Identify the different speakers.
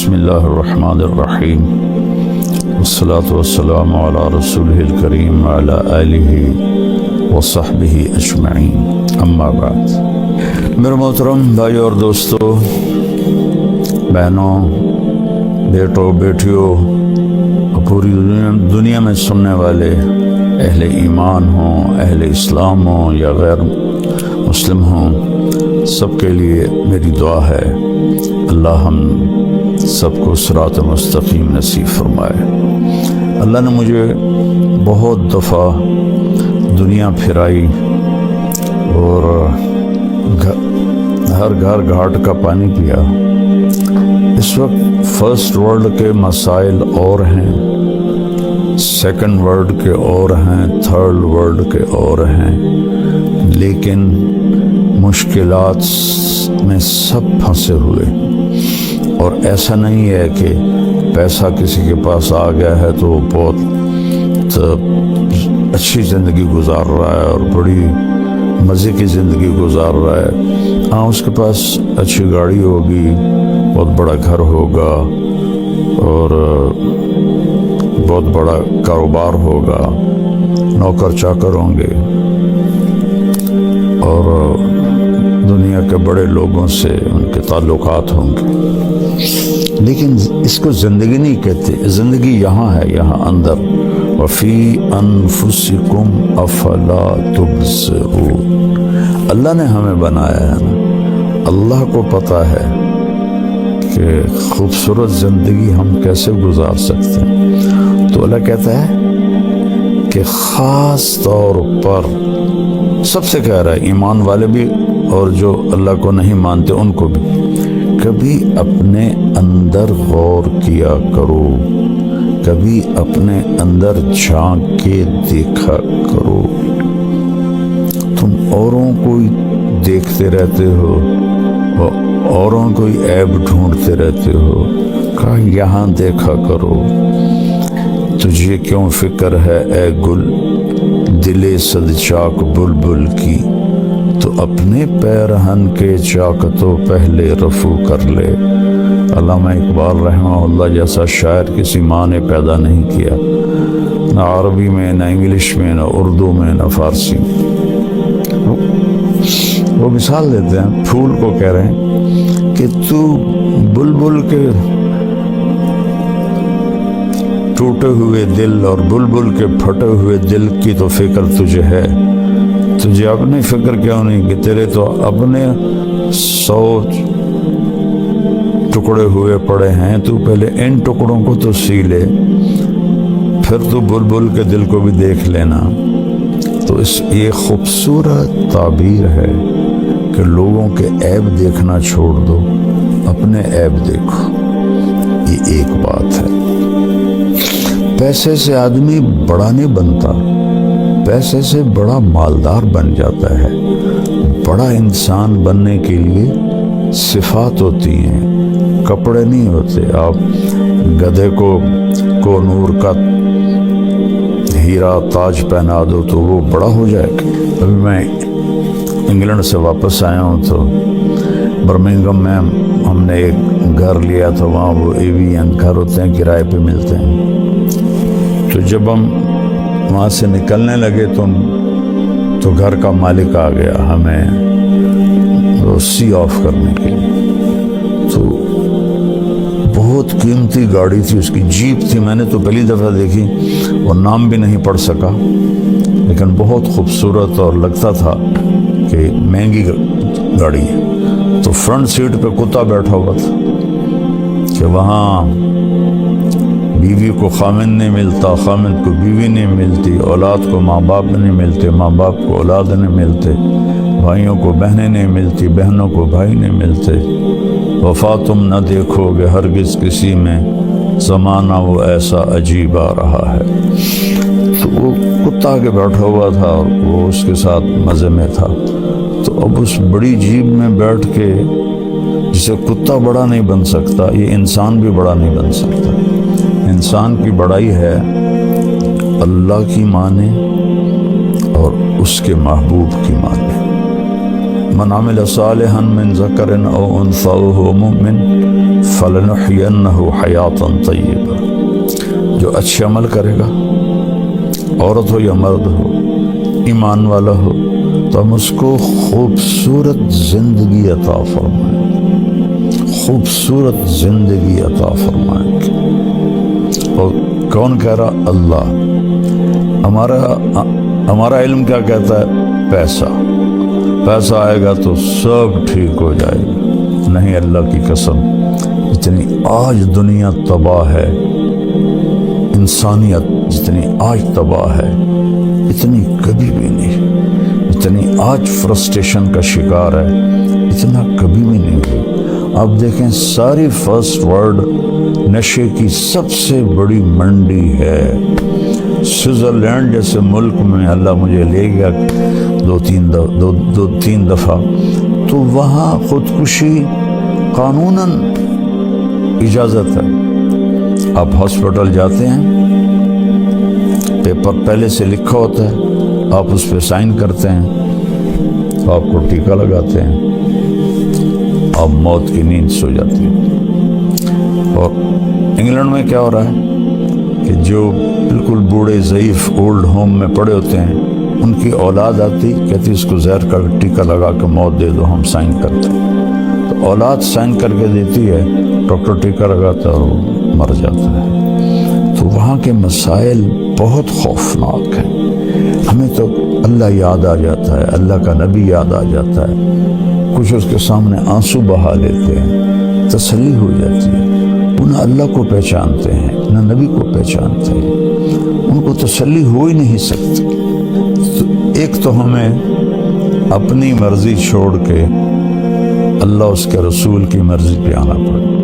Speaker 1: بسم اللہ الرحمن الرحیم والصلاة والسلام علی رسولہ الکریم وعلی آلہ وصحبہ اجمعین، اما بعد۔ میرے محترم بھائیو اور دوستو، بہنوں، بیٹوں، بیٹیوں، پوری دنیا میں سننے والے اہل ایمان ہوں، اہل اسلام ہوں یا غیر مسلم ہوں، سب کے لیے میری دعا ہے اللہ ہم سب کو صراط مستقیم نصیب فرمائے۔ اللہ نے مجھے بہت دفعہ دنیا پھرائی اور ہر گھر گھاٹ کا پانی پیا۔ اس وقت فرسٹ ورلڈ کے مسائل اور ہیں، سیکنڈ ورلڈ کے اور ہیں، تھرڈ ورلڈ کے اور ہیں، لیکن مشکلات میں سب پھنسے ہوئے۔ اور ایسا نہیں ہے کہ پیسہ کسی کے پاس آ گیا ہے تو وہ بہت اچھی زندگی گزار رہا ہے اور بڑی مزے کی زندگی گزار رہا ہے۔ ہاں، اس کے پاس اچھی گاڑی ہوگی، بہت بڑا گھر ہوگا اور بہت بڑا کاروبار ہوگا، نوکر چاکر ہوں گے اور دنیا کے بڑے لوگوں سے ان کے تعلقات ہوں گے، لیکن اس کو زندگی نہیں کہتے۔ زندگی یہاں ہے، یہاں اندر۔ وَفِي أَنفُسِكُمْ أَفَلَا تُبْصِرُونَ۔ اللہ نے ہمیں بنایا ہے نا، اللہ کو پتہ ہے کہ خوبصورت زندگی ہم کیسے گزار سکتے ہیں۔ تو اللہ کہتا ہے کہ خاص طور پر سب سے کہہ رہا ہے، ایمان والے بھی اور جو اللہ کو نہیں مانتے ان کو بھی، کبھی اپنے اندر غور کیا کرو، کبھی اپنے اندر جھانک کے دیکھا کرو۔ تم اوروں کو دیکھتے رہتے ہو اور اوروں کو عیب ڈھونڈتے رہتے ہو، کہا یہاں دیکھا کرو۔ تجھے کیوں فکر ہے اے گل دل صد چاک بلبل کی، تو اپنے پیرہن کے چاک تو پہلے رفو کر لے۔ علامہ اقبال رحمہ اللہ جیسا شاعر کسی ماں نے پیدا نہیں کیا، نہ عربی میں، نہ انگلش میں، نہ اردو میں، نہ فارسی میں۔ وہ مثال دیتے ہیں، پھول کو کہہ رہے ہیں کہ تو بلبل کے ٹوٹے ہوئے دل اور بلبل کے پھٹے ہوئے دل کی تو فکر تجھے ہے، تجھے اپنی فکر کیوں نہیں کہ تیرے تو اپنے 100 ٹکڑے ہوئے پڑے ہیں، تو پہلے ان ٹکڑوں کو تو سی لے، پھر تو بلبل کے دل کو بھی دیکھ لینا۔ تو یہ خوبصورت تعبیر ہے کہ لوگوں کے عیب دیکھنا چھوڑ دو، اپنے عیب دیکھو۔ یہ ایک بات ہے۔ پیسے سے آدمی بڑا نہیں بنتا، پیسے سے بڑا مالدار بن جاتا ہے۔ بڑا انسان بننے کے لیے صفات ہوتی ہیں، کپڑے نہیں ہوتے۔ آپ گدھے کو نور کا ہیرا تاج پہنا دو تو وہ بڑا ہو جائے گا۔ ابھی میں انگلینڈ سے واپس آیا ہوں تو برمنگھم میں ہم نے ایک گھر لیا تھا، وہاں وہ ایوین گھر ہوتے ہیں، کرائے پہ ملتے ہیں۔ تو جب ہم وہاں سے نکلنے لگے تو گھر کا مالک آ گیا ہمیں سی آف کرنے کے لیے۔ تو بہت قیمتی گاڑی تھی، اس کی جیپ تھی، میں نے تو پہلی دفعہ دیکھی اور نام بھی نہیں پڑھ سکا، لیکن بہت خوبصورت اور لگتا تھا کہ مہنگی گاڑی ہے۔ تو فرنٹ سیٹ پہ کتا بیٹھا ہوا تھا کہ وہاں بیوی کو خامن نہیں ملتا، خامن کو بیوی نہیں ملتی، اولاد کو ماں باپ نہیں ملتے، ماں باپ کو اولاد نہیں ملتے، بھائیوں کو بہنیں نہیں ملتی، بہنوں کو بھائی نہیں ملتے۔ وفا تم نہ دیکھو گے ہرگز کسی میں، زمانہ وہ ایسا عجیب آ رہا ہے۔ تو وہ کتا کے بیٹھا ہوا تھا اور وہ اس کے ساتھ مزے میں تھا۔ تو اب اس بڑی جیب میں بیٹھ کے، جسے کتا بڑا نہیں بن سکتا، یہ انسان بھی بڑا نہیں بن سکتا۔ انسان کی بڑائی ہے اللہ کی مانے اور اس کے محبوب کی مانے۔ من عمل صالحا من ذکر او انثى وهو مؤمن فَلَنُحْيَنَّهُ حَيَاةً طَيِّبَةً، جو اچھے عمل کرے گا، عورت ہو یا مرد ہو، ایمان والا ہو، تو ہم اس کو خوبصورت زندگی عطا فرمائیں، خوبصورت زندگی عطا فرمائیں گے۔ اور کون کہہ رہا؟ اللہ۔ ہمارا علم کیا کہتا ہے؟ پیسہ آئے گا تو سب ٹھیک ہو جائے گا۔ نہیں، اللہ کی قسم، جتنی آج دنیا تباہ ہے، انسانیت جتنی آج تباہ ہے، اتنی کبھی بھی نہیں، جتنی آج فرسٹریشن کا شکار ہے، اتنا کبھی بھی نہیں ہوئی۔ آپ دیکھیں، ساری فرسٹ ورلڈ نشے کی سب سے بڑی منڈی ہے۔ سوئٹزرلینڈ جیسے ملک میں اللہ مجھے لے گیا دو تین دفعہ، تو وہاں خودکشی قانوناً اجازت ہے۔ آپ ہاسپٹل جاتے ہیں، پیپر پہلے سے لکھا ہوتا ہے، آپ اس پہ سائن کرتے ہیں، آپ کو ٹیکہ لگاتے ہیں، آپ موت کی نیند سو جاتی ہے۔ اور انگلینڈ میں کیا ہو رہا ہے کہ جو بالکل بوڑھے ضعیف اولڈ ہوم میں پڑے ہوتے ہیں، ان کی اولاد آتی کہتی اس کو زہر کا ٹیکہ لگا کے موت دے دو، ہم سائن کرتے ہیں۔ تو اولاد سائن کر کے دیتی ہے، ڈاکٹر ٹیکہ لگاتا ہے اور وہ مر جاتا ہے۔ تو وہاں کے مسائل بہت خوفناک ہیں۔ ہمیں تو اللہ یاد آ جاتا ہے، اللہ کا نبی یاد آ جاتا ہے، کچھ اس کے سامنے آنسو بہا لیتے ہیں، تسلی ہو جاتی ہے۔ وہ نہ اللہ کو پہچانتے ہیں، نہ نبی کو پہچانتے ہیں، ان کو تسلی ہو ہی نہیں سکتی۔ تو ایک تو ہمیں اپنی مرضی چھوڑ کے اللہ اس کے رسول کی مرضی پہ آنا پڑے۔